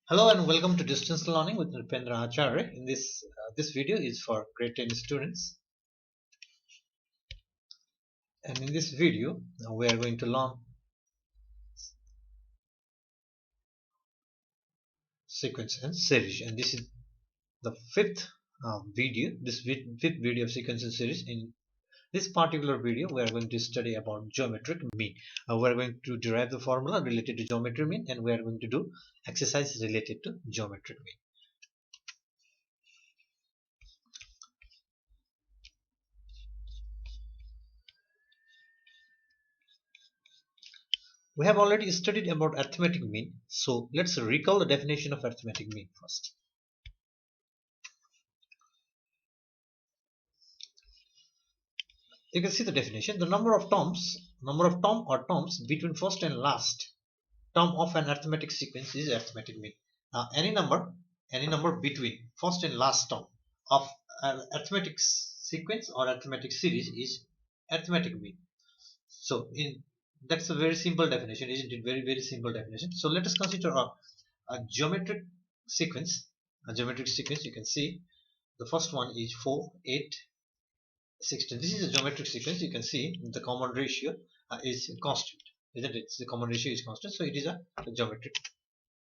Hello and welcome to Distance Learning with Nrpendra Acharya. In this video is for grade 10 students, and in this video we are going to learn sequence and series, and this is the fifth video. Fifth video of sequence and series. In this particular video, we are going to study about geometric mean. We are going to derive the formula related to geometric mean, and we are going to do exercise related to geometric mean. We have already studied about arithmetic mean, so let's recall the definition of arithmetic mean first. You can see the definition. The number of terms between first and last term of an arithmetic sequence is arithmetic mean. Now, any number between first and last term of an arithmetic sequence or arithmetic series is arithmetic mean. So, that's a very simple definition, isn't it? Very simple definition. So, let us consider a geometric sequence. A geometric sequence. You can see the first one is 4, 8, 16. This is a geometric sequence. You can see the common ratio is constant, isn't it? The common ratio is constant, so it is a geometric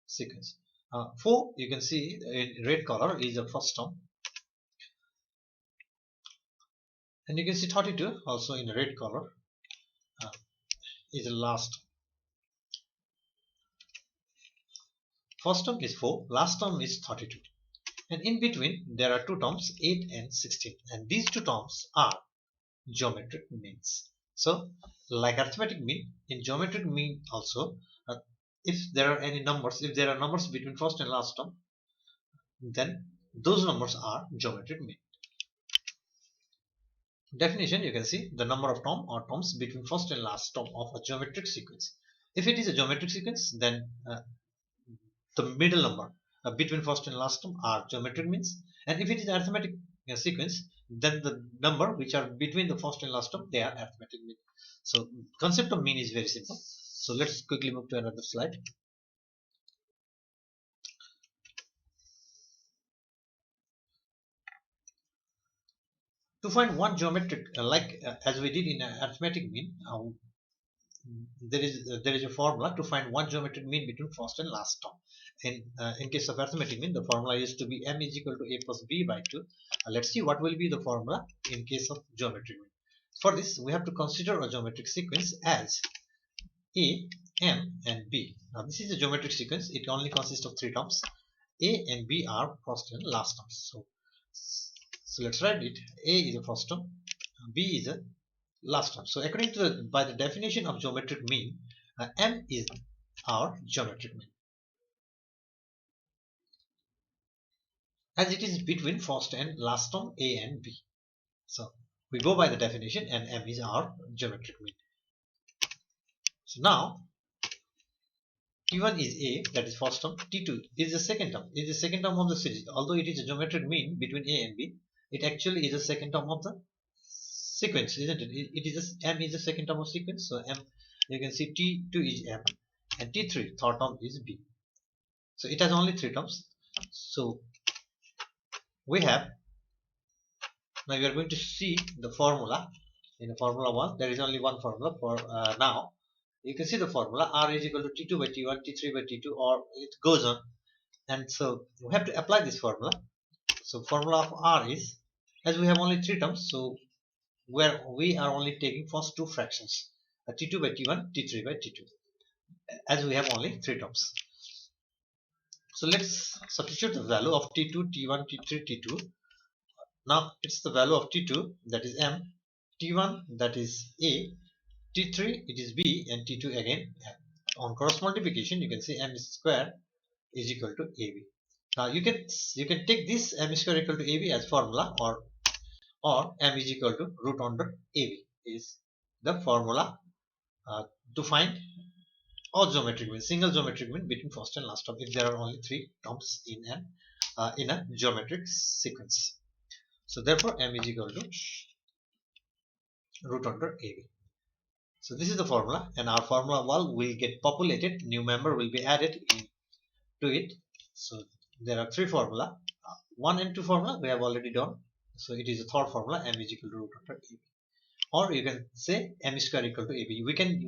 sequence. 4, you can see in red color, is the first term, and you can see 32 also in red color is the last term. First term is 4, last term is 32. And in between there are two terms, 8 and 16, and these two terms are geometric means. So, like arithmetic mean, in geometric mean also, if there are numbers between first and last term, then those numbers are geometric mean. Definition, you can see the number of terms between first and last term of a geometric sequence. If it is a geometric sequence, then the middle number between first and last term are geometric means, and if it is arithmetic sequence, then the number which are between the first and last term, they are arithmetic mean. So concept of mean is very simple. So let's quickly move to another slide. To find one geometric as we did in arithmetic mean, there is a formula to find one geometric mean between first and last term. In case of arithmetic mean, the formula is to be m is equal to a plus b by 2. Let's see what will be the formula in case of geometric mean. For this, we have to consider a geometric sequence as a, m, and b. Now, this is a geometric sequence. It only consists of three terms. A and b are first and last terms. So let's write it. A is the first term, b is the last term. So according to by the definition of geometric mean, m is our geometric mean, as it is between first and last term a and b. So we go by the definition, and m is our geometric mean. So now T1 is a, that is first term. T2 is the second term. It is the second term of the series. Although it is a geometric mean between a and b, it actually is the second term of the sequence, isn't it? M is the second term of sequence. So m, you can see T2 is m, and T3 third term is b. So it has only three terms. So we have, now we are going to see the formula. In formula 1, there is only one formula for now. You can see the formula r is equal to T2 by T1, T3 by T2, or it goes on. And so we have to apply this formula. So formula of r is, as we have only three terms, so where we are only taking first two fractions, T2 by T1, T3 by T2, as we have only three terms. So let's substitute the value of T2, T1, T3, T2. Now it's the value of T2, that is m, T1, that is a, T3, it is b, and T2 again m. On cross multiplication, you can say m square is equal to ab. Now you can take this m square equal to ab as formula, or m is equal to root under ab is the formula to find all geometric mean, single geometric mean between first and last term, if there are only three terms in a geometric sequence. So therefore m is equal to root under ab. So this is the formula, and our formula wall will get populated. New member will be added to it. So there are three formula. 1 and 2 formula we have already done. So it is a third formula, m is equal to root under ab. Or you can say m square equal to ab.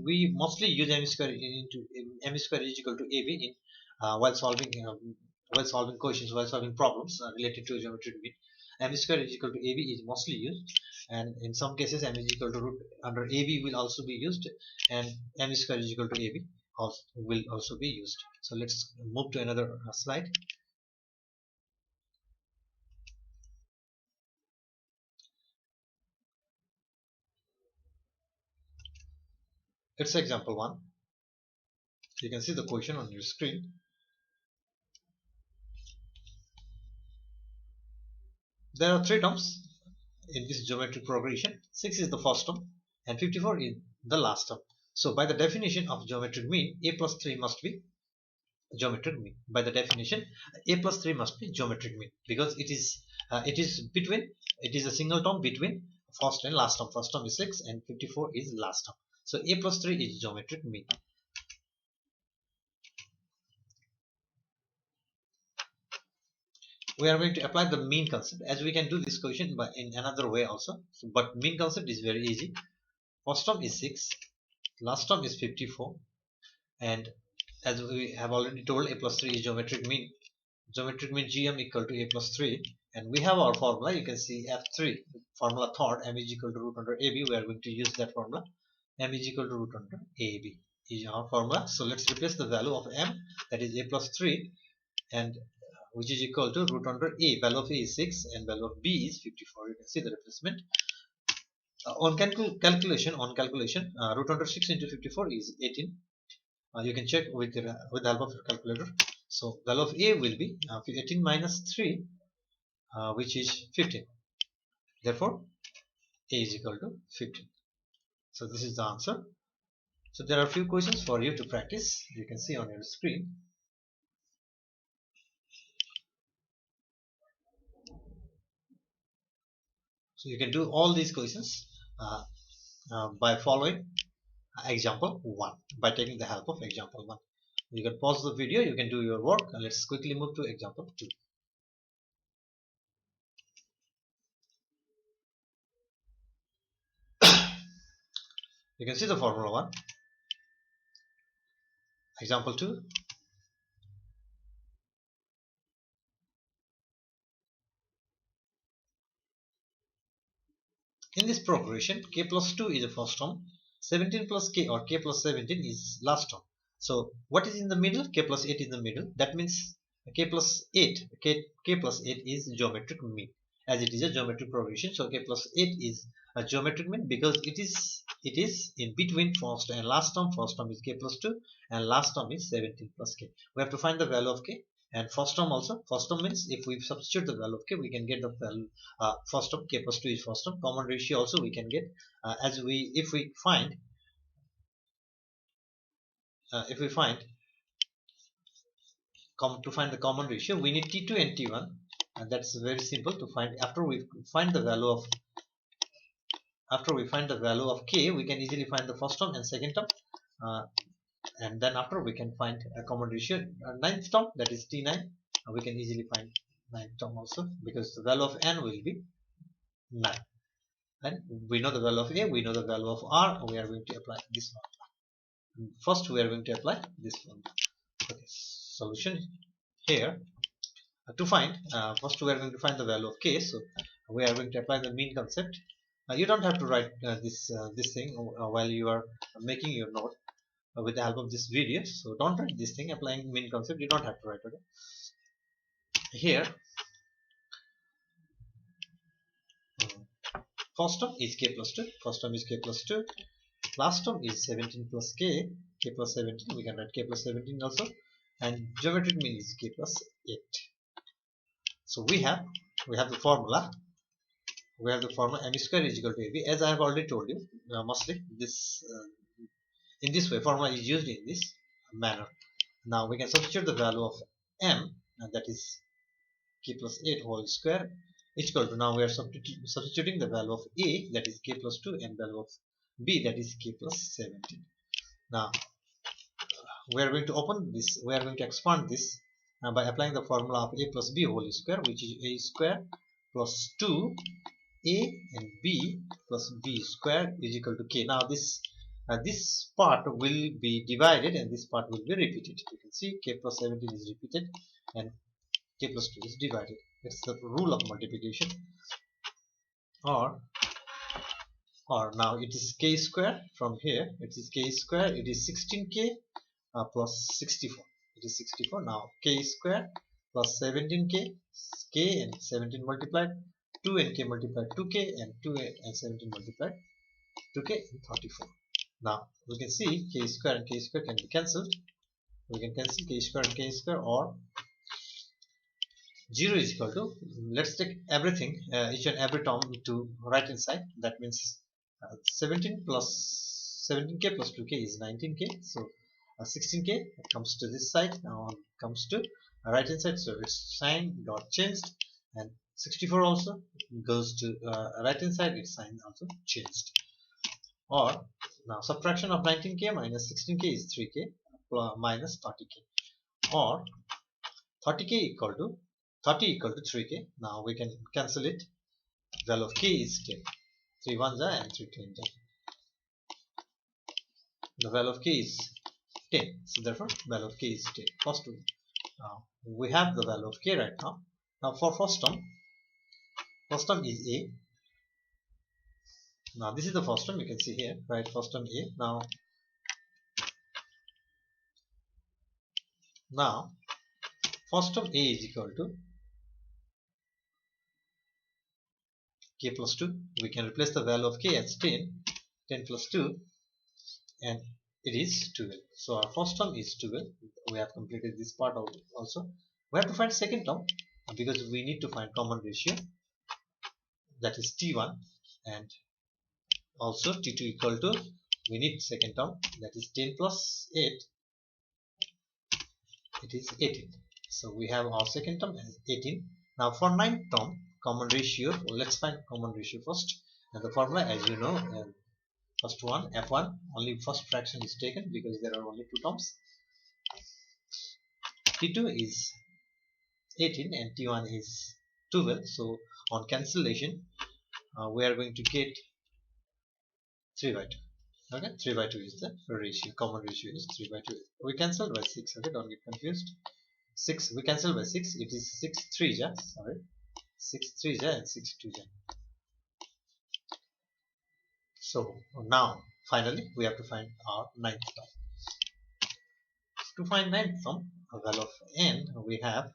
We mostly use m square into m square is equal to ab in while solving questions, while solving problems related to geometric mean. M square is equal to ab is mostly used, and in some cases m is equal to root under ab will also be used, and m square is equal to ab will also be used. So let's move to another slide. It's example 1. You can see the question on your screen. There are three terms in this geometric progression. 6 is the first term and 54 is the last term. So by the definition of geometric mean, a plus 3 must be geometric mean. By the definition, a plus 3 must be geometric mean, because it is a single term between first and last term. First term is 6 and 54 is last term. So a plus 3 is geometric mean. We are going to apply the mean concept, as we can do this question but in another way also. So, but mean concept is very easy. First term is 6, last term is 54, and as we have already told, a plus 3 is geometric mean. Geometric mean gm equal to a plus 3, and we have our formula. You can see f3 formula third, m is equal to root under ab. We are going to use that formula. M is equal to root under ab is our formula. So let's replace the value of m, that is a plus 3, and which is equal to root under a. Value of a is 6 and value of b is 54. You can see the replacement. On calculation, root under 6 into 54 is 18. You can check with the help of your calculator. So value of a will be 18 minus 3, which is 15. Therefore, a is equal to 15. So this is the answer. So there are a few questions for you to practice. You can see on your screen. So you can do all these questions by following example 1, by taking the help of example 1. You can pause the video, you can do your work, and let's quickly move to example 2. You can see the formula 1. Example 2. In this progression, k plus 2 is the first term, 17 plus k or k plus 17 is last term. So what is in the middle? K plus 8 is in the middle. That means k plus 8, k plus 8 is geometric mean, as it is a geometric progression. So k plus 8 is a geometric mean because it is in between first and last term. First term is k plus 2 and last term is 17 plus k. We have to find the value of k. And first term also, first term means if we substitute the value of k, we can get the value. First term, k plus 2 is first term. Common ratio also we can get, if we find to find the common ratio, we need t2 and t1, and that's very simple to find. After we find the value of k, we can easily find the first term and second term, and then after we can find a common ratio. Ninth term, that is t9, we can easily find ninth term also, because the value of n will be 9, and we know the value of a, we know the value of r. We are going to apply this one. First we are going to apply this one. Okay, solution here. To find, first we are going to find the value of k. So we are going to apply the mean concept. You don't have to write this thing while you are making your note with the help of this video. So don't write this thing. Applying mean concept, you don't have to write it. Here, first term is k plus 2. First term is k plus 2. Last term is 17 plus k. K plus 17. We can write k plus 17 also. And geometric mean is k plus 8. So we have the formula. We have the formula m square is equal to ab. As I have already told you, mostly this in this way formula is used in this manner. Now we can substitute the value of m, and that is k plus 8 whole square, is equal to, now we are substituting the value of a, that is k plus 2, and value of b, that is k plus 17. Now we are going to expand this by applying the formula of a plus b whole square, which is a square plus 2a and b plus b square is equal to k. Now this part will be divided and this part will be repeated. You can see k plus 17 is repeated and k plus 2 is divided. It's the rule of multiplication. Or now it is k square. From here it is k square, it is 16k plus 64. It is 64. Now k square plus 17k, k and 17 multiplied, 2 and k multiplied 2k, and 2 and 17 multiplied 2k and 34. Now we can see k square and k square can be cancelled. We can cancel k square and k square, or 0 is equal to, let's take everything, each and every term to right hand side. That means 17 plus 17k plus 2k is 19k. So 16k comes to this side, now comes to right hand side, so its sign got changed, and 64 also goes to right hand side, its sign also changed. Or now subtraction of 19k minus 16k is 3k minus 30k, or 30k equal to 30 equal to 3k. Now we can cancel it. Value of k is 10. 3 ones are and 3 tens are. The value of k is 10. So therefore value of k is 10. First one. Now we have the value of k right now. Now for first term is a. Now this is the first term, you can see here, right? First term a. Now first term a is equal to k plus 2. We can replace the value of k as 10. 10 plus 2, and it is 12. So our first term is 12. We have completed this part also. We have to find second term because we need to find common ratio, that is t1, and also t2 equal to, we need second term, that is 10 plus 8, it is 18. So we have our second term as 18. Now for ninth term, common ratio, let's find common ratio first, and the formula, as you know, first one f1, only first fraction is taken because there are only two terms. t2 is 18 and t1 is 12. So on cancellation we are going to get 3 by 2. Okay, 3 by 2 is the ratio. Common ratio is 3 by 2. We cancel by 6. Okay, don't get confused. 6, we cancel by 6. It is 6 3 ja, sorry, 6 3 ja and 6 2 ja. So now finally we have to find our ninth term. To find ninth term, a value of n, we have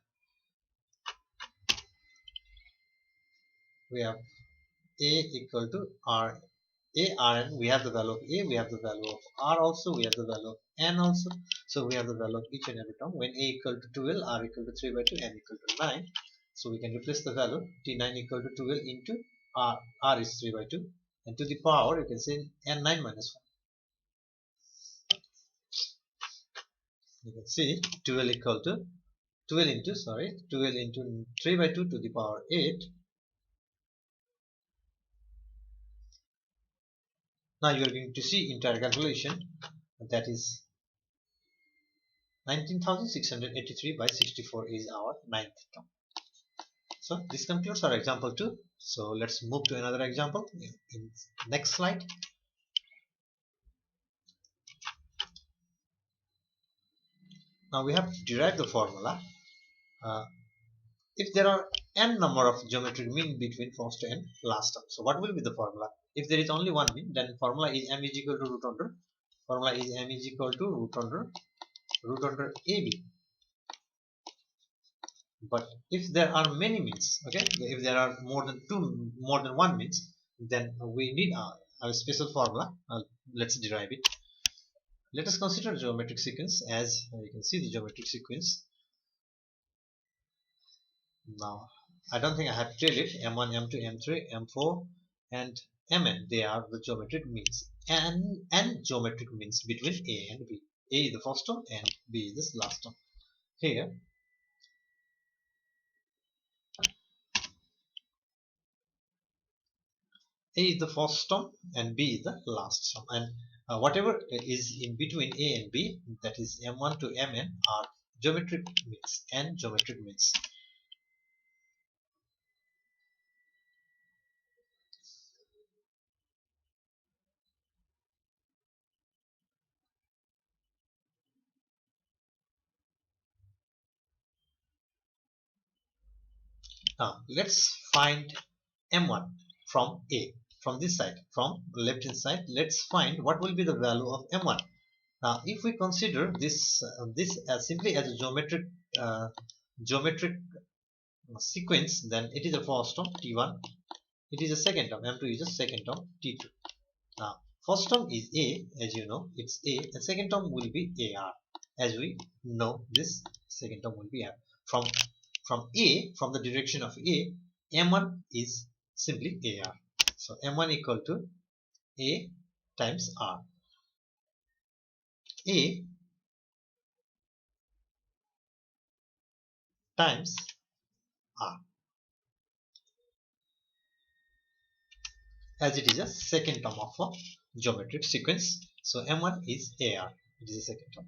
a equal to r. Rn, we have the value of a, we have the value of r also, we have the value of n also. So we have the value of each and every term. When a equal to 12, r equal to 3 by 2, n equal to 9. So we can replace the value t9 equal to 12 into r is 3 by 2, and to the power you can say n9 minus 1. You can see 12 equal to 12 into 3 by 2 to the power 8. Now you are going to see entire calculation, that is 19,683 by 64 is our ninth term. So this concludes our example 2. So let's move to another example in next slide. Now we have to derive the formula. If there are n number of geometric mean between first and last term, so what will be the formula? If there is only one mean, then formula is m is equal to root under ab. But if there are many means, okay, if there are more than one means, then we need a special formula. Let's derive it. Let us consider geometric sequence. As you can see, the geometric sequence. Now I don't think I have to tell it. M1, M2, M3, M4 and Mn, they are the geometric means, and geometric means between A and B. A is the first term and B is the last term. Here A is the first term and B is the last term, and whatever is in between A and B, that is M1 to Mn, are geometric means, n geometric means. Now let's find m1 from A, from this side, from left hand side. Let's find what will be the value of m1. Now if we consider this as simply as a geometric sequence, then it is a first term t1, it is a second term m2, is a second term t2. Now first term is A, as you know, it's A, and second term will be AR, as we know this second term will be R. From A, from the direction of A, m1 is simply AR. So m1 equal to A times R. A times R, as it is a second term of a geometric sequence. So m1 is AR, it is a second term.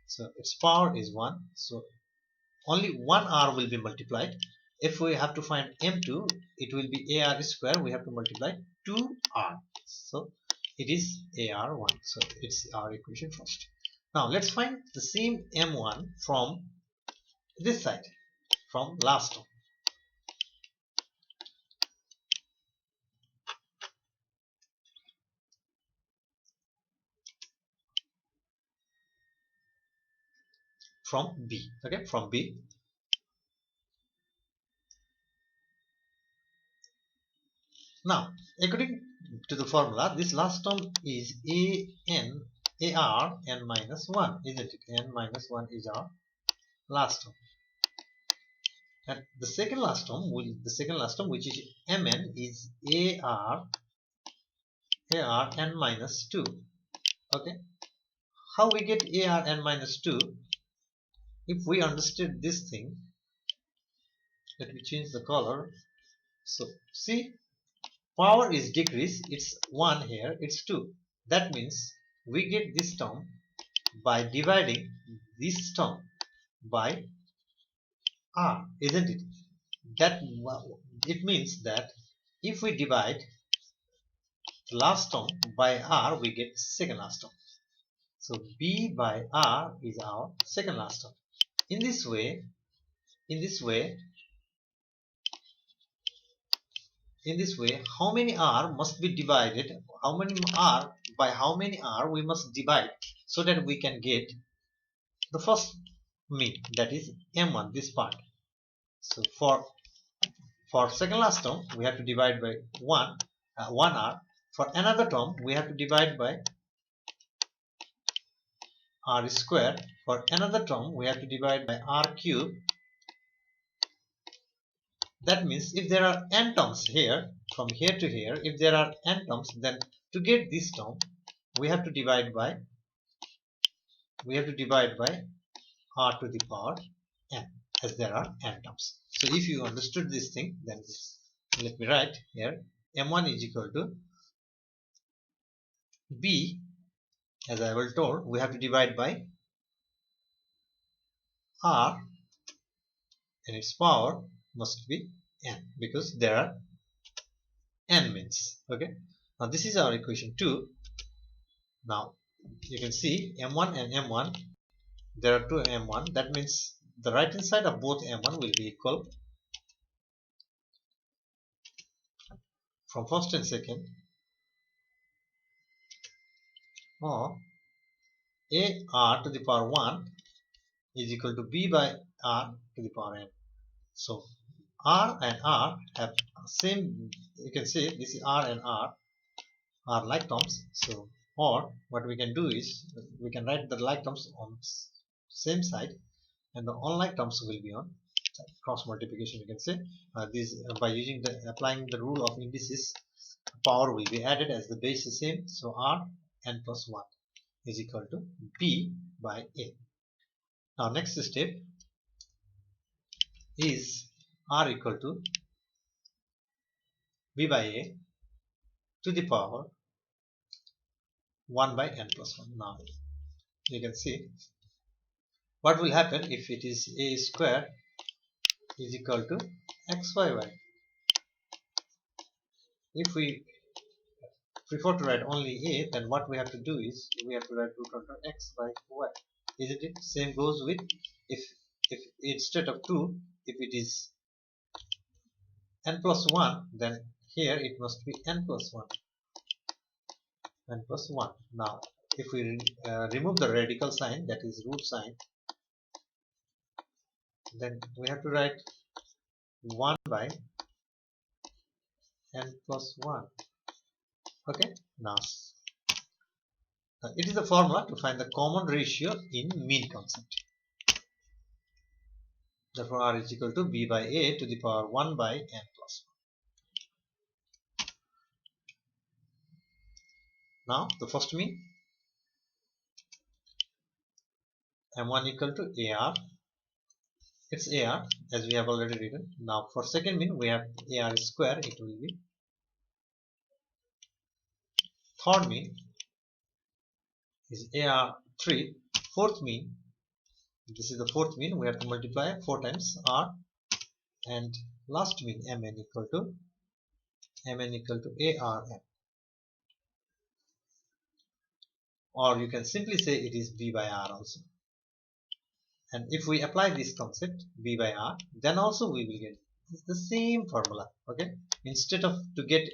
So its power is 1. So only one R will be multiplied. If we have to find m2, it will be AR square. We have to multiply 2R. So it is AR1. So it's our equation first. Now let's find the same m1 from this side, from last term. From B, okay, from B. Now, according to the formula, this last term is AR n minus 1, isn't it? N minus 1 is our last term. And the second last term, which is Mn, is AR n minus 2. Okay. How we get AR n minus 2? If we understood this thing, let me change the color. So see, power is decreased, it's 1 here, it's 2. That means we get this term by dividing this term by R, isn't it? That it means that if we divide the last term by R, we get second last term. So B by R is our second last term. In this way, how many R must be divided? How many R, by how many R we must divide so that we can get the first mean, that is M1, this part. So for second last term, we have to divide by 1 R. For another term, we have to divide by R square. For another term, we have to divide by R cube. That means if there are n terms here, from here to here, if there are n terms, then to get this term, we have to divide by R to the power n, as there are n terms. So if you understood this thing, then let me write here, m1 is equal to B, as I was told, we have to divide by R, and its power must be n, because there are n means. Okay. Now this is our equation 2. Now you can see m1 and m1, there are two m1. That means the right hand side of both m1 will be equal from first and second, or AR to the power 1 is equal to B by R to the power n. So R and R have same, you can say this is R and R are like terms. So, or what we can do is we can write the like terms on same side, and the unlike terms will be on cross multiplication. You can say this by applying the rule of indices, power will be added as the base is same. So R n plus 1 is equal to B by A. Now next step is R equal to B by A to the power 1 by n plus 1. Now you can see what will happen if it is a square is equal to xyy? If we prefer to write only a, then what we have to do is we have to write root under x by y. Isn't it? Same goes with if instead of 2, if it is n plus 1, then here it must be n plus 1. N plus 1. Now, if we remove the radical sign, that is root sign, then we have to write 1 by n plus 1. Okay, now it is the formula to find the common ratio in mean concept. Therefore, r is equal to b by a to the power 1 by n plus 1. Now, the first mean, m1 equal to ar. It's ar as we have already written. Now, for second mean, we have ar square. It will be third mean is ar3. Fourth mean, this is the fourth mean, we have to multiply 4 times r, and last mean mn equal to arn, or you can simply say it is b by r also. And if we apply this concept b by r, then also we will get the same formula. Okay, instead of to get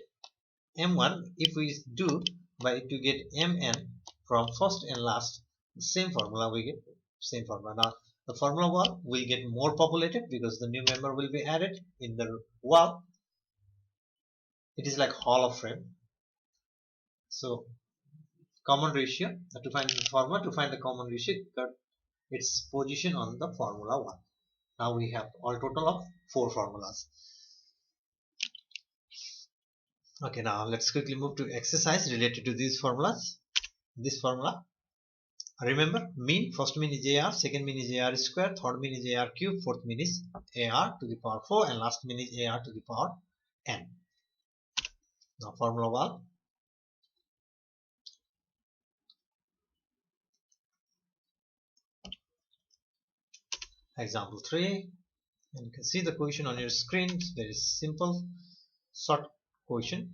m1, if we do by to get mn from first and last, the same formula we get, same formula. Now the formula wall will get more populated because the new member will be added in the wall. It is like hall of frame. So common ratio, to find the formula to find the common ratio, got its position on the formula 1. Now we have all total of 4 formulas. Okay, now let's quickly move to exercise related to these formulas. This formula, remember, mean, first mean is ar, second mean is ar square, third mean is ar cube, fourth mean is ar to the power 4, and last mean is ar to the power n. Now formula 1. Example 3, and you can see the question on your screen. It's very simple, short question.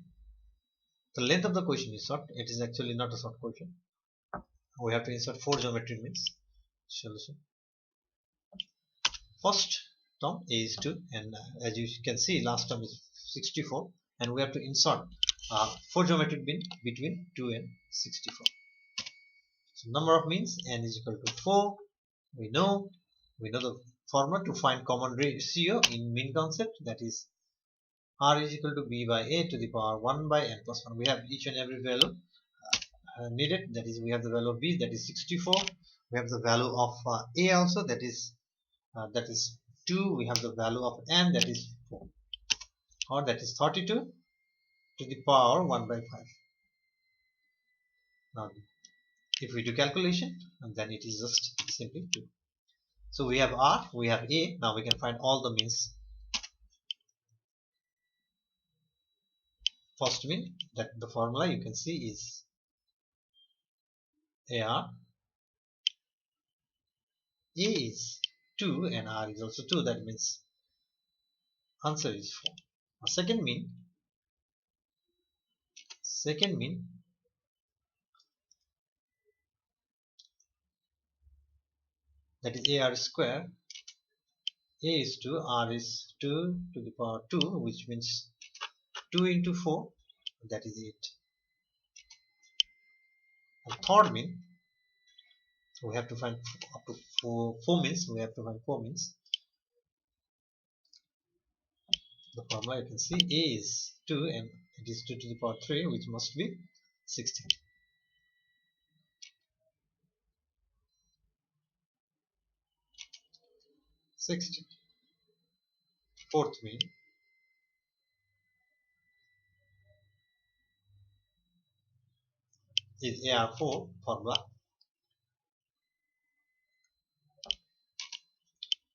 The length of the question is short. It is actually not a short question. We have to insert 4 geometry means solution. First term a is 2, and as you can see, last term is 64, and we have to insert 4 geometric mean between 2 and 64. So number of means n is equal to 4. We know the formula to find common ratio in mean concept, that is r is equal to b by a to the power 1 by n plus 1. We have each and every value needed. That is, we have the value of b, that is 64. We have the value of a also, that is 2. We have the value of n, that is 4, or that is 32 to the power 1 by 5. Now if we do calculation, and then it is just simply 2. So we have r, we have a. Now we can find all the means. First mean, that the formula you can see is ar. A is 2 and r is also 2. That means answer is 4. Now second mean that is ar square. A is 2, r is 2 to the power 2, which means 2 into 4, that is 8. And third mean, we have to find up to 4 means. We have to find 4 means. The formula you can see a is 2 and it is 2 to the power 3, which must be 16. Fourth mean is AR4 formula.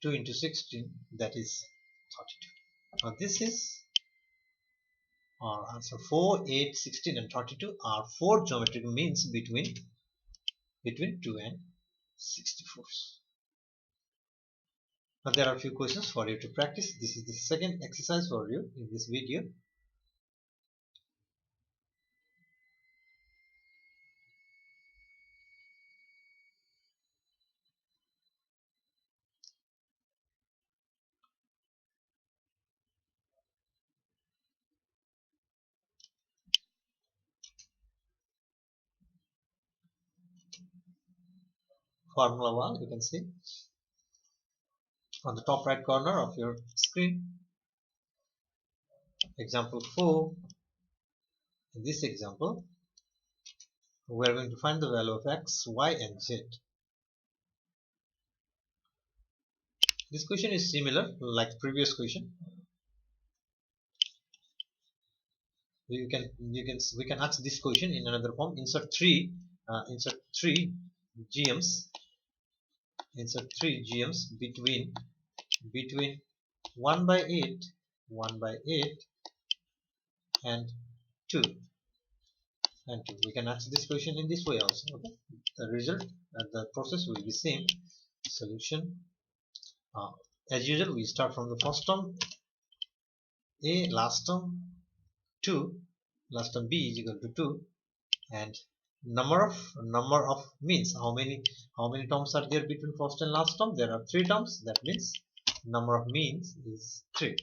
2 into 16, that is 32. Now this is our answer. 4, 8, 16 and 32 are 4 geometric means between 2 and 64. Now there are a few questions for you to practice. This is the second exercise for you in this video. Formula 1, you can see on the top right corner of your screen. Example 4. In this example, we are going to find the value of x, y and z. This question is similar like the previous question. We can ask this question in another form. Insert three gems. Insert three gems between 1 by 8, 1 by 8 and 2 and 2. We can answer this question in this way also. Okay? The result and the process will be same. Solution. As usual, we start from the first term a, last term 2, last term b is equal to 2, and number of means how many terms are there between first and last term. There are 3 terms. That means number of means is 3.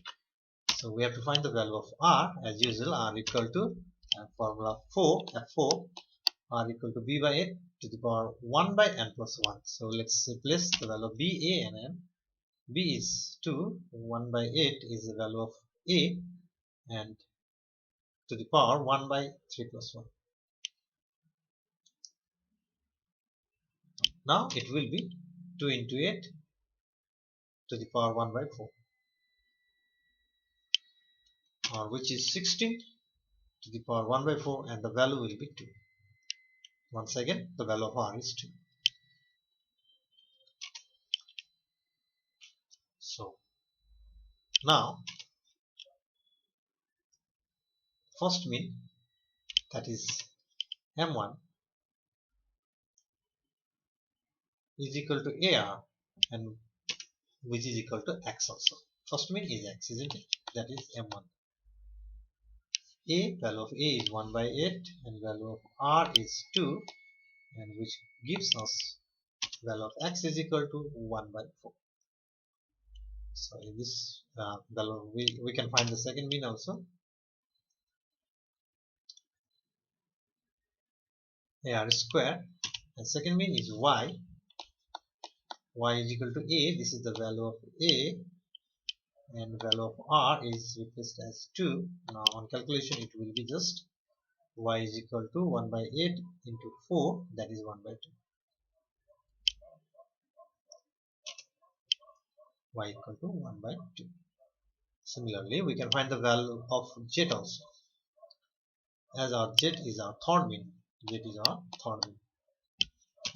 So we have to find the value of r. As usual, r equal to formula 4 f4, r equal to b by 8 to the power 1 by n plus 1. So let's replace the value of b, a and n. B is 2, 1 by 8 is the value of a, and to the power 1 by 3 plus 1. Now it will be 2 into 8 to the power 1 by 4, or which is 16 to the power 1 by 4, and the value will be 2. Once again, the value of r is 2. So now first mean, that is m1, is equal to ar, and which is equal to x also. First mean is x, isn't it? That is m1. Value of a is 1 by 8 and value of r is 2, and which gives us value of x is equal to 1 by 4. So in this value we can find the second mean also. Ar square, and second mean is y is equal to a. This is the value of a, and value of r is replaced as 2. Now on calculation it will be just y is equal to 1 by 8 into 4, that is 1 by 2. Y equal to 1 by 2. Similarly, we can find the value of z also, as our z is our third mean. Z is our third mean,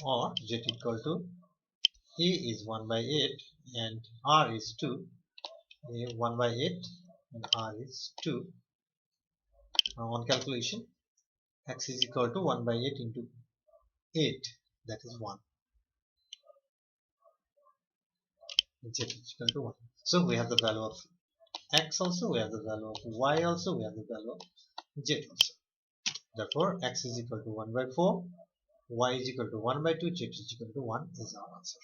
or z equal to a is 1 by 8 and r is 2. A 1 by 8 and r is 2. Now on calculation, x is equal to 1 by 8 into 8, that is 1. Z is equal to 1. So we have the value of x also, we have the value of y also, we have the value of z also. Therefore, x is equal to 1 by 4, y is equal to 1 by 2, z is equal to 1 is our answer.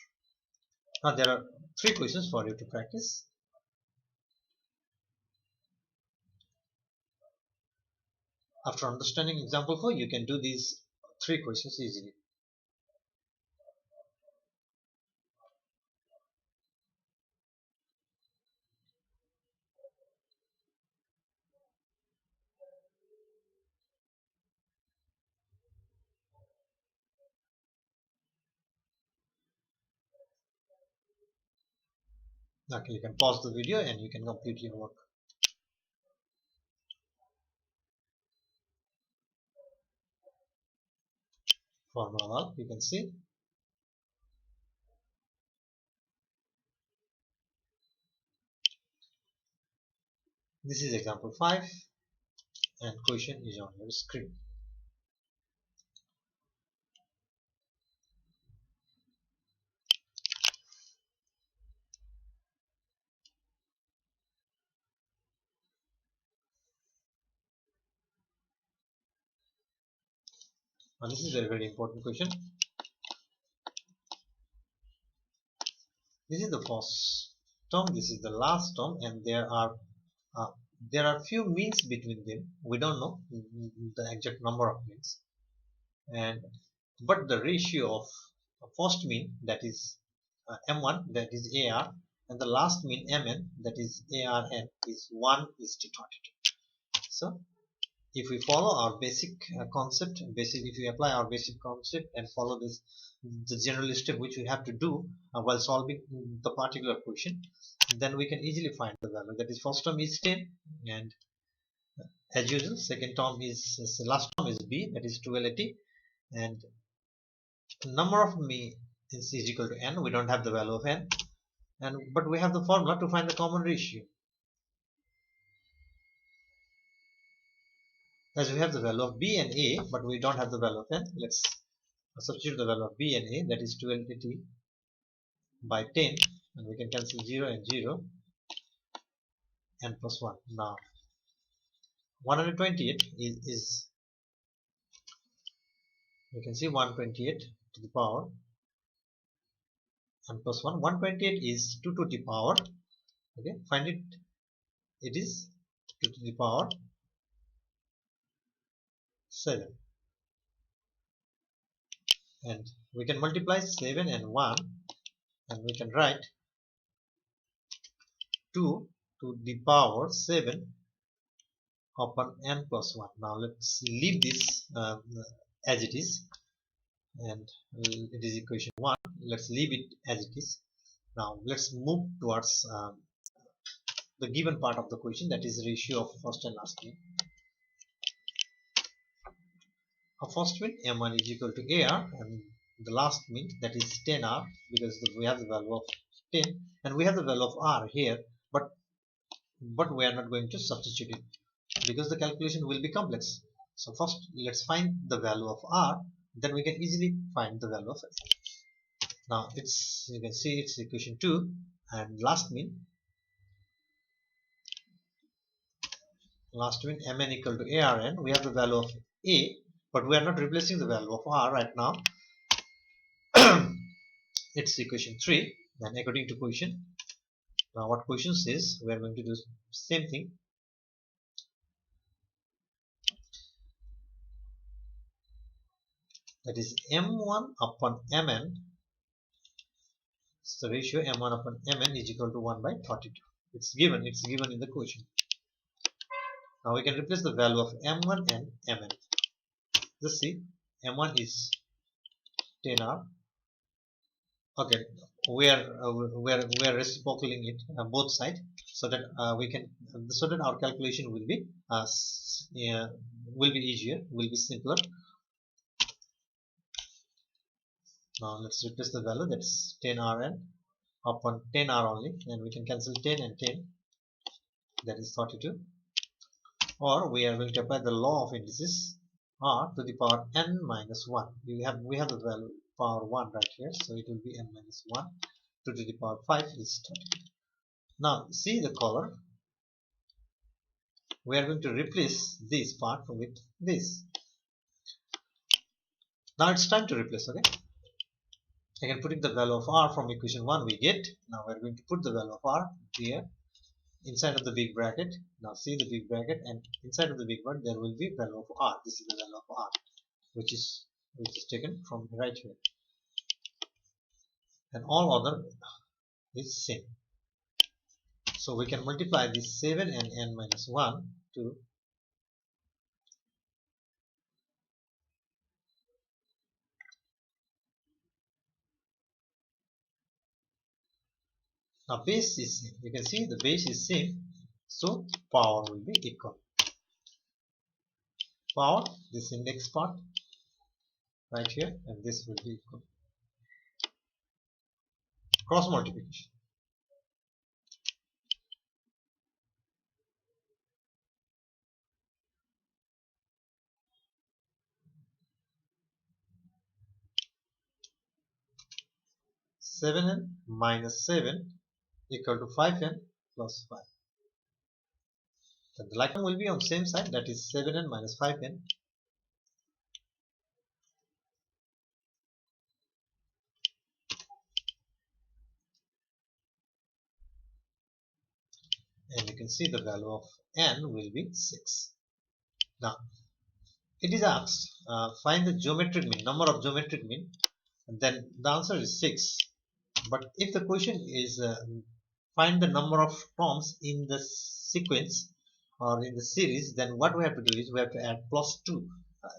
Now there are 3 questions for you to practice. After understanding example 4, you can do these 3 questions easily. Okay, you can pause the video and you can complete your work. Formula 1, you can see. This is example 5, and question is on your screen. Now this is a very important question. This is the first term, this is the last term, and uh, there are few means between them. We don't know the exact number of means, and but the ratio of first mean, that is m1, that is ar, and the last mean mn, that is arn, is 1:22. So if we follow our basic concept, if we apply our basic concept and follow this, the general step which we have to do while solving the particular question, then we can easily find the value. That is, first term is 10, and as usual, second term is last term is b, that is 1280, and number of me is equal to n. We don't have the value of n, and but we have the formula to find the common ratio. As we have the value of b and a, but we don't have the value of n, let's substitute the value of b and a, that is 1280 by 10, and we can cancel 0 and 0, and plus 1. Now 128 is you can see 128 to the power, and plus 1, 128 is 2 to the power, okay, find it, it is 2 to the power 7, and we can multiply 7 and 1, and we can write 2 to the power 7 upon n plus 1. Now let's leave this as it is, and it is equation 1. Let's leave it as it is. Now let's move towards the given part of the question, that is ratio of first and last mean. A first mean m1 is equal to ar, and the last mean, that is 10r, because we have the value of 10 and we have the value of r here, but we are not going to substitute it because the calculation will be complex. So first let's find the value of r, then we can easily find the value of f. Now it's, you can see it's equation 2, and last mean mn equal to arn. We have the value of a, but we are not replacing the value of r right now. It's equation 3, and according to question, now what question says, we are going to do same thing. That is m1 upon mn. So the ratio m1 upon mn is equal to 1 by 32. It's given in the question. Now we can replace the value of m1 and mn. Just see, m1 is 10r. Okay, we are reciprocating it both sides, so that our calculation will be easier, will be simpler. Now let's replace the value, that's 10rn upon 10r only, and we can cancel 10 and 10, that is 32. Or we are going to apply the law of indices, r to the power n minus 1. We have the value power 1 right here, so it will be n minus 1. 2 to the power 5 is 32. Now see the color. We are going to replace this part with this. Now it's time to replace, okay? Again, putting the value of r from equation 1 we get. Now we're going to put the value of r here inside of the big bracket. Now see the big bracket, and inside of the big bracket there will be value of r. This is the value of r, which is taken from right here, and all other is same. So we can multiply this 7 and n minus 1 to now base is same. You can see the base is same, so power will be equal. Power, this index part right here, and this will be equal. Cross multiplication. Seven n minus 7 equal to 5n plus 5. Then the like term will be on same side, that is 7n minus 5n and you can see the value of n will be 6. Now it is asked find the geometric mean, number of geometric mean, and then the answer is 6. But if the question is find the number of terms in the sequence or in the series, then what we have to do is we have to add plus 2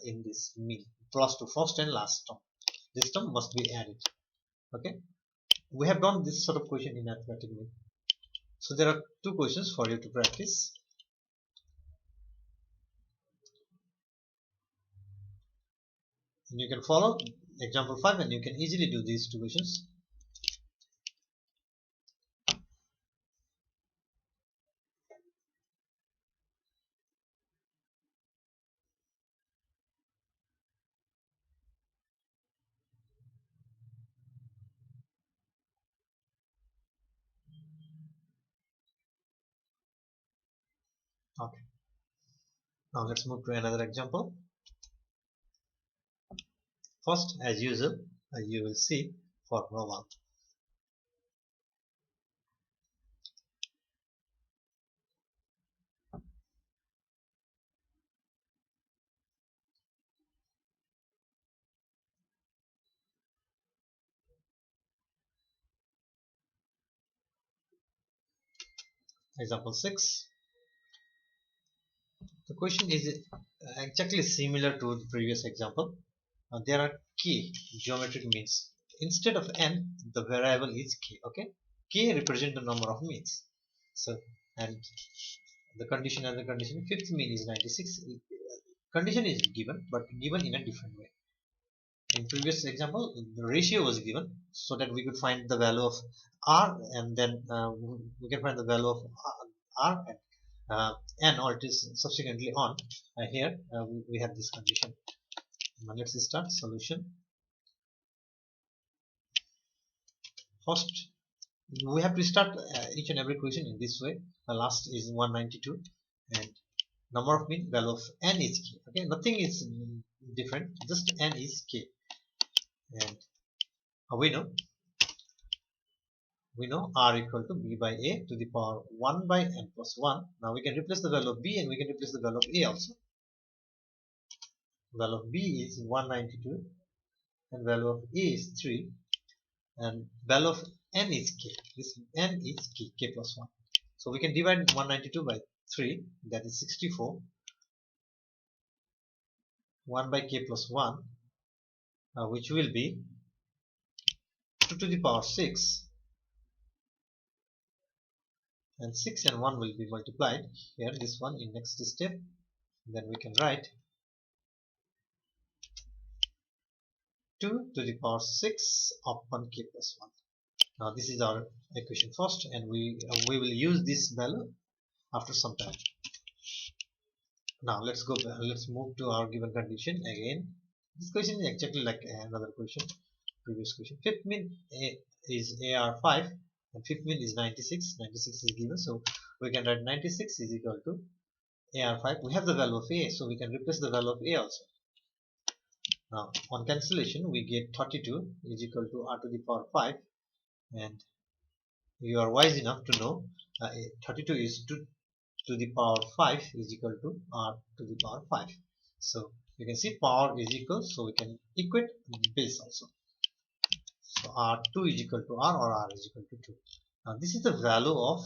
in this mean, plus 2 first and last term. This term must be added. Okay, we have done this sort of question in arithmetic mean. So there are two questions for you to practice. And you can follow example 5 and you can easily do these two questions. Okay, now let's move to another example. First, as usual, you will see formula 1. Example 6. The question is exactly similar to the previous example. There are k geometric means. Instead of n, the variable is k. Okay, k represents the number of means. So, and the condition and the condition, fifth mean is 96. Condition is given, but given in a different way. In previous example, the ratio was given so that we could find the value of r, and then we can find the value of r and n, or it is subsequently on. Here we have this condition. Now let's start solution. First, we have to start each and every question in this way. The last is 192, and number of mean, value of n is k. Okay, nothing is different, just n is k. And we know r equal to b by a to the power 1 by n plus 1. Now we can replace the value of b and we can replace the value of a also. Value of b is 192 and value of a is 3, and value of n is k. This n is k plus 1. So we can divide 192 by 3, that is 64. 1 by k plus 1, which will be 2 to the power 6, and 6 and 1 will be multiplied here, this one in next step. Then we can write 2 to the power 6 upon k plus 1. Now this is our equation first, and we will use this value after some time. Now let's move to our given condition again. This question is exactly like another question, previous question. Fifth mean is AR5 and fifth mean is 96. 96 is given, so we can write 96 is equal to AR5. We have the value of A, so we can replace the value of A also. Now on cancellation we get 32 is equal to r to the power 5, and you are wise enough to know 32 is 2 to the power 5 is equal to r to the power 5. So you can see power is equal, so we can equate base also. So r2 is equal to r, or r is equal to 2. Now this is the value of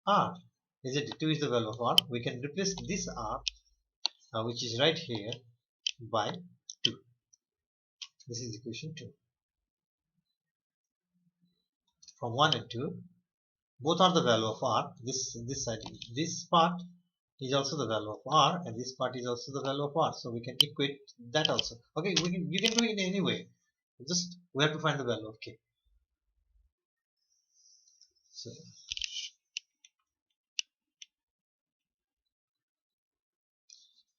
r. Is it 2 is the value of r? We can replace this r, which is right here, by 2. This is equation 2. From 1 and 2, both are the value of r. This side, this part is also the value of r, and this part is also the value of r. So we can equate that also. Okay, you can do it in any way. Just we have to find the value of k.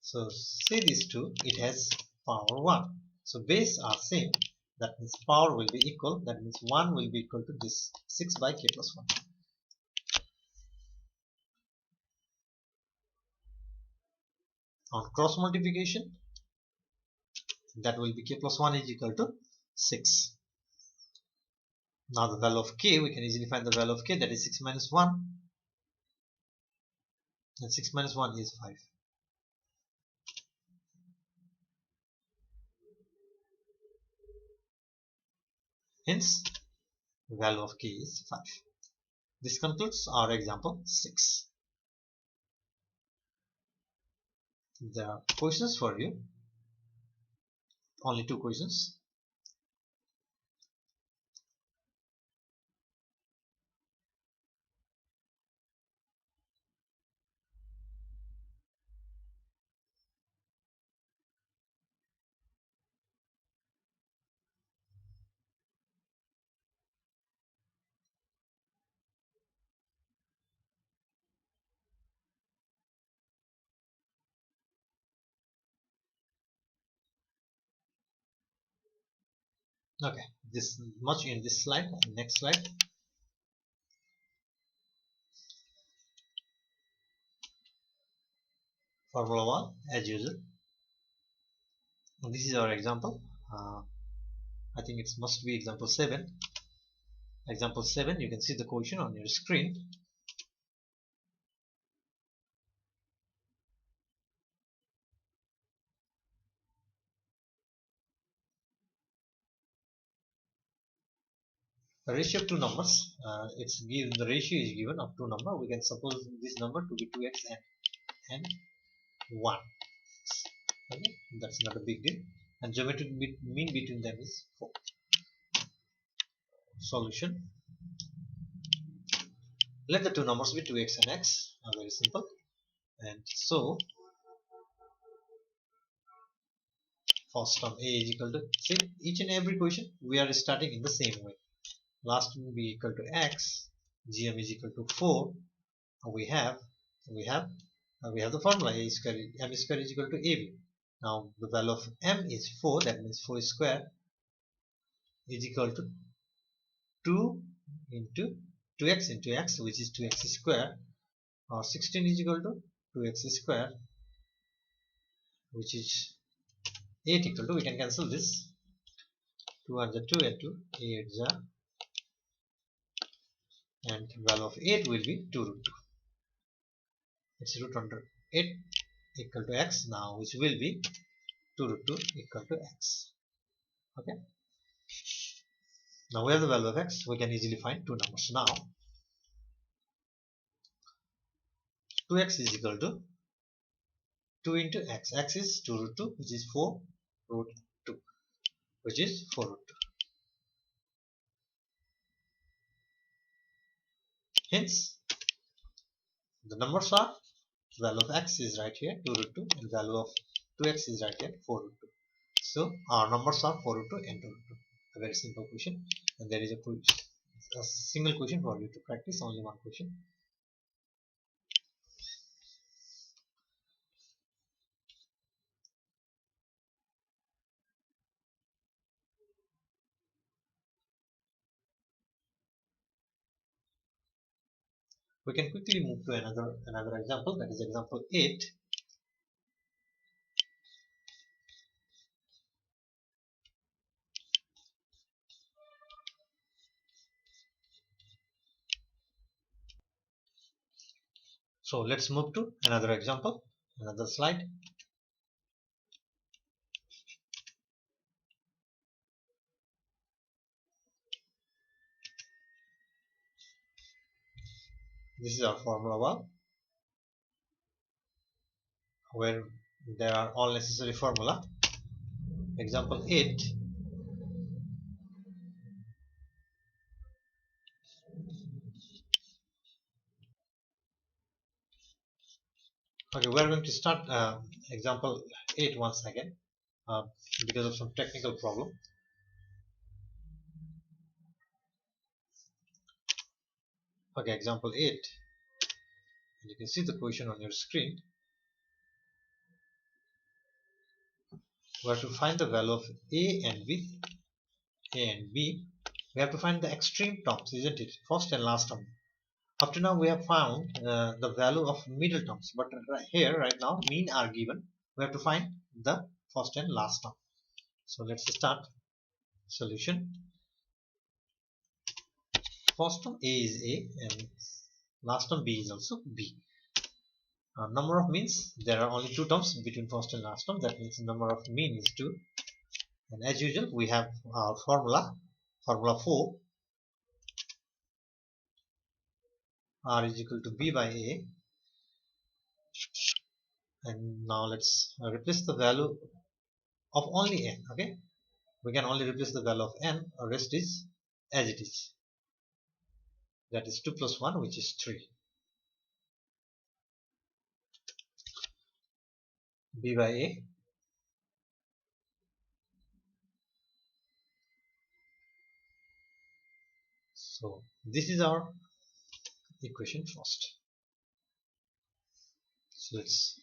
So see these two, it has power 1. So base are same. That means power will be equal. That means 1 will be equal to this 6 by k plus 1. On cross multiplication, that will be k plus 1 is equal to 6. Now the value of k, we can easily find the value of k, that is 6 minus 1, and 6 minus 1 is 5. Hence, the value of k is 5. This concludes our example 6. There are questions for you. Only 2 questions. Okay, this much in this slide. Next slide. Formula 1 as usual. And this is our example. I think it must be example 7. Example 7, you can see the question on your screen. The ratio of two numbers, it's given, the ratio is given of two numbers. We can suppose this number to be 2x and 1. Okay, that's not a big deal. And geometric mean between them is 4. Solution. Let the two numbers be 2x and x. Very simple. And so, first term a is equal to, see, each and every question we are starting in the same way. Last one be equal to x, gm is equal to 4. We have the formula a square m square is equal to ab. Now the value of m is 4, that means 4 square is equal to 2 into 2x into x, which is 2x square, or 16 is equal to 2x square, which is 8 equal to, we can cancel this, 2 and 2 and 2, 8 and value of 8 will be 2 root 2. It's root under 8 equal to x now, which will be 2 root 2 equal to x. Okay. Now we have the value of x. We can easily find two numbers. Now 2x is equal to 2 into x. X is 2 root 2, which is 4 root 2, which is 4 root 2. Hence, the numbers are, value of x is right here 2 root 2, and value of 2x is right here 4 root 2. So our numbers are 4 root 2 and 2 root 2. A very simple question, and there is a single question for you to practice, only one question. We can quickly move to another example, that is example 8. So let's move to another example, another slide. This is our formula 1, where there are all necessary formula. Example 8. Okay, we are going to start example 8 once again because of some technical problem. Okay, example 8. And you can see the question on your screen. We have to find the value of a and b. A and b. We have to find the extreme terms, isn't it? First and last term. Up to now we have found the value of middle terms, but here right now mean are given. We have to find the first and last term. So let's start. Solution. first term A is A and last term B is also B. Number of means, there are only two terms between first and last term, that means the number of mean is 2. And as usual, we have our formula 4, R is equal to B by A. And now let's replace the value of only n. Okay, we can only replace the value of n, rest is as it is, that is 2 plus 1, which is 3. B by A. So this is our equation first. So let's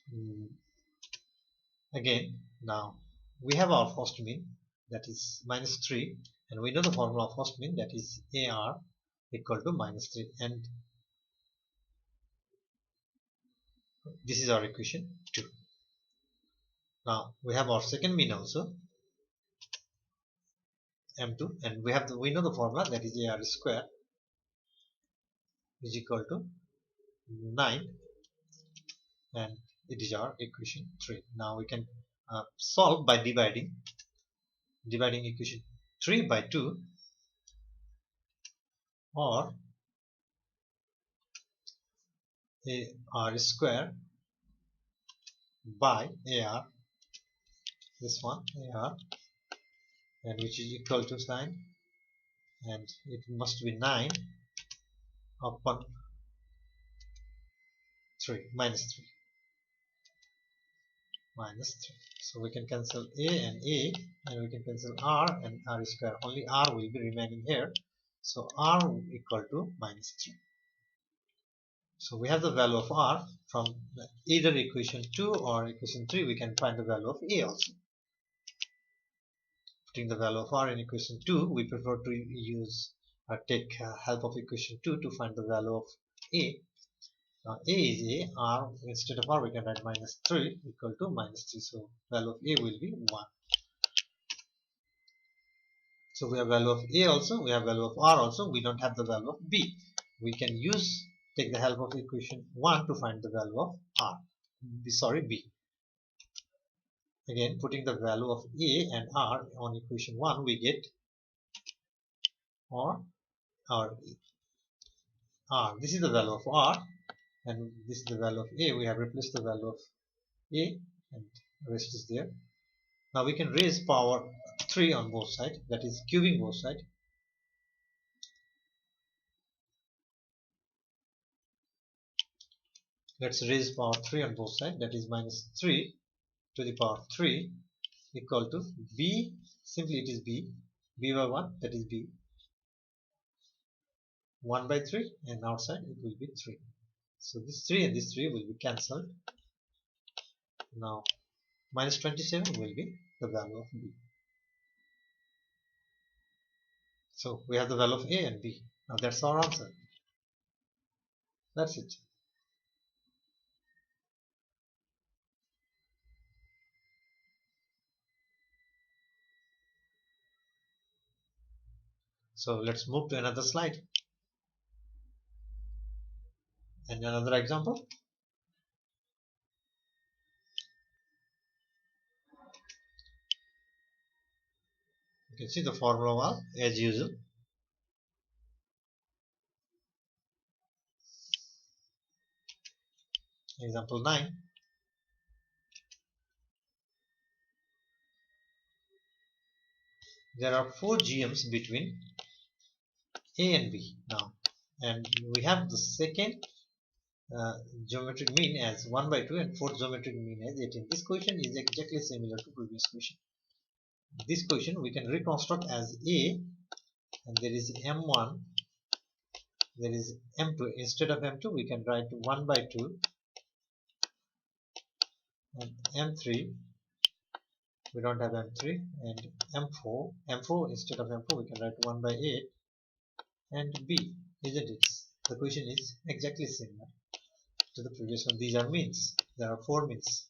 again, now we have our first mean, that is minus 3, and we know the formula of first mean, that is AR equal to minus 3, and this is our equation 2. Now we have our second mean also, M2, and we know the formula, that is AR square is equal to 9, and it is our equation 3. Now we can solve by dividing equation 3 by 2, or AR square by AR, this one AR, and which is equal to sign, and it must be 9 upon 3 minus 3. So we can cancel A, and we can cancel R and R square. Only R will be remaining here. So R equal to minus 3. So we have the value of R from either equation 2 or equation 3. We can find the value of A also. Putting the value of R in equation 2, we prefer to use take help of equation 2 to find the value of A. Now A is A, R, instead of R we can write minus 3 equal to minus 3. So value of A will be 1. So we have value of A also, we have value of R also, we don't have the value of B. We can take the help of equation 1 to find the value of B. Again, putting the value of A and R on equation 1, we get R. This is the value of R, and this is the value of A. We have replaced the value of A, and rest is there. Now we can raise power 3 on both sides, that is cubing both sides. Let's raise power 3 on both sides, that is minus 3 to the power 3 equal to B, simply it is B by 1, that is B, 1 by 3, and outside it will be 3. So this 3 and this 3 will be cancelled. Now minus 27 will be the value of B. So we have the value of A and B. Now that's our answer. That's it. So let's move to another slide and another example. You can see the formula well as usual. Example 9. There are 4 GMs between A and B now, and we have the second geometric mean as 1 by 2 and fourth geometric mean as 18. This question is exactly similar to previous question. This question we can reconstruct as A, and there is M1, there is M2. Instead of M2 we can write 1 by 2, and M3, we don't have M3, and M4 instead of M4 we can write 1 by 8, and B, isn't it? The question is exactly similar to the previous one. These are means. There are 4 means.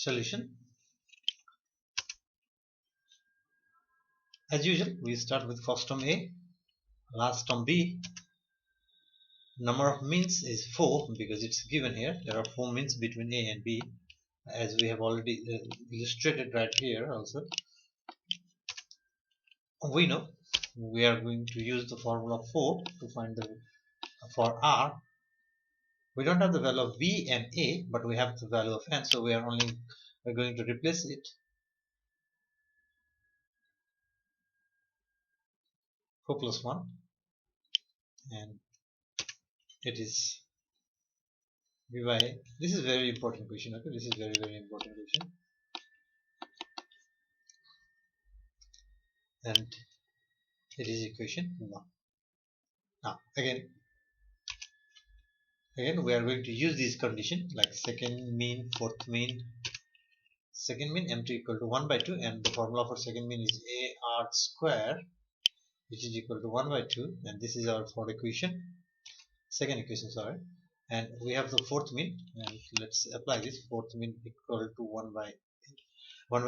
Solution. As usual, we start with first term A, last term B. Number of means is 4 because it's given here. There are 4 means between A and B, as we have already illustrated right here also. We know we are going to use the formula 4 to find the for R. We don't have the value of B and A, but we have the value of N, so we're going to replace it. 4 plus 1, and it is B by A. This is very important question. Okay, this is very important question, and it is equation 1. Now again we are going to use this condition like second mean, fourth mean. Second mean m2 equal to 1 by 2, and the formula for second mean is AR square, which is equal to 1 by 2, and this is our third equation, second equation, sorry. And we have the fourth mean, and let's apply this. Fourth mean equal to 1 by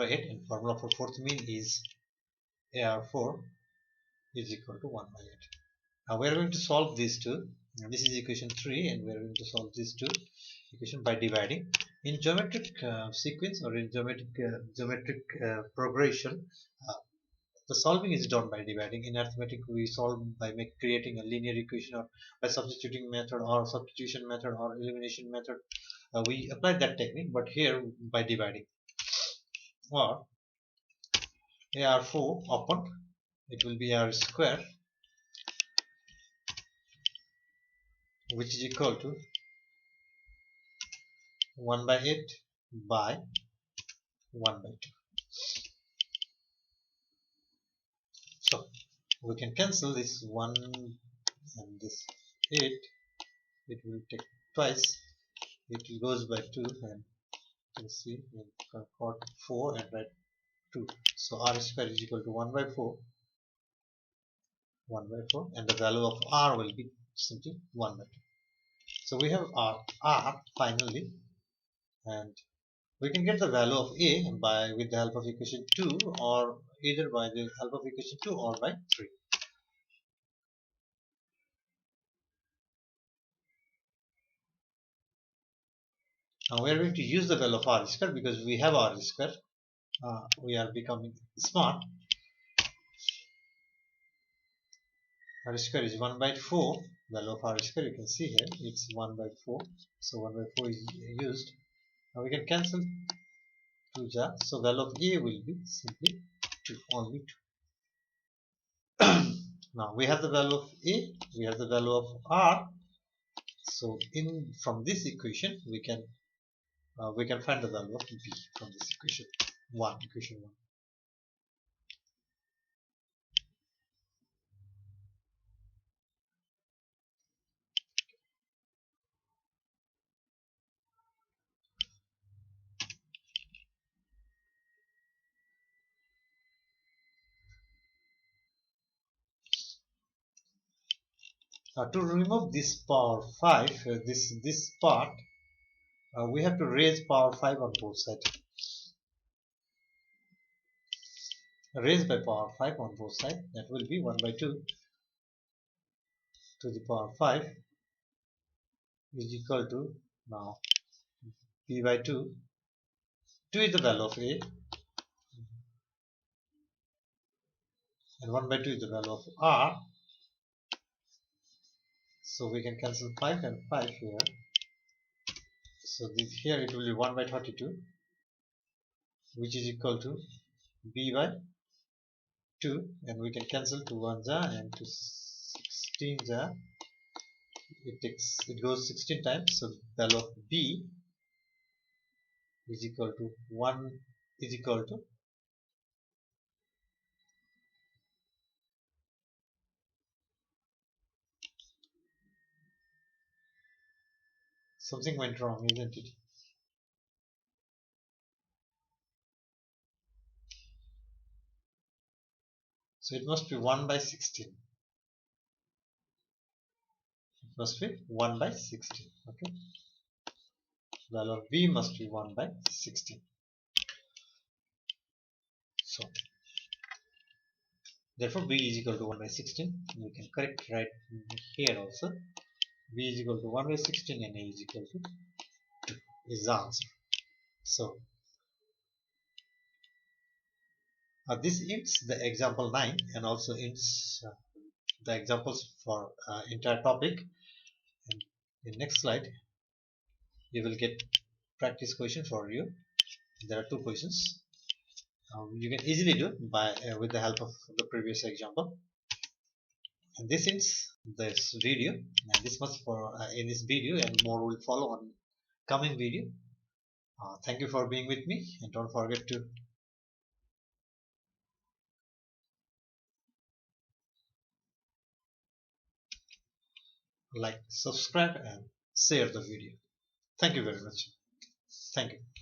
8, and formula for fourth mean is AR4 is equal to 1 by 8. Now we are going to solve these two. This is equation 3, and we are going to solve these two equation by dividing. In geometric sequence or in geometric progression, the solving is done by dividing. In arithmetic, we solve by creating a linear equation, or by substituting method, or substitution method, or elimination method. We apply that technique, but here by dividing. Or AR4 upon, it will be R square, which is equal to 1 by 8 by 1 by 2. So we can cancel this 1 and this 8. It will take twice. It goes by 2, and you can see we got 4 and write 2. So R square is equal to 1 by 4, 1 by 4, and the value of R will be simply 1 by 2. So we have R finally, and we can get the value of A by with the help of equation 2, or either by the help of equation 2 or by 3. Now we are going to use the value of R square because we have R square. We are becoming smart. R square is 1 by 4. Value of R square, you can see here, it's 1 by 4. So 1 by 4 is used. Now we can cancel 2 jar. So value of A will be simply 2, only 2. Now we have the value of A, we have the value of R. So from this equation we can find the value of B from this equation 1. To remove this power 5, this part, we have to raise power 5 on both sides. Raised by power 5 on both sides, that will be 1 by 2 to the power 5 is equal to, now b by 2. 2 is the value of A, and 1 by 2 is the value of R. So we can cancel 5 and 5 here. So here it will be 1 by 32, which is equal to b by 2, and we can cancel 2 1 ja and 2 16 ja. It goes 16 times, so value of b is equal to 1 is equal to something went wrong, isn't it? So it must be 1 by 16. It must be 1 by 16. Okay. Value of b must be 1 by 16. So therefore b is equal to 1 by 16. We can correct right here also. B is equal to 1 by 16 and a is equal to 2 is the answer. So this ends the example 9 and also ends the examples for entire topic. And in next slide you will get practice question for you. There are 2 questions. You can easily do by with the help of the previous example. And this ends this video, and this much for in this video, and more will follow on coming video. Thank you for being with me, and don't forget to like, subscribe and share the video. Thank you very much. Thank you.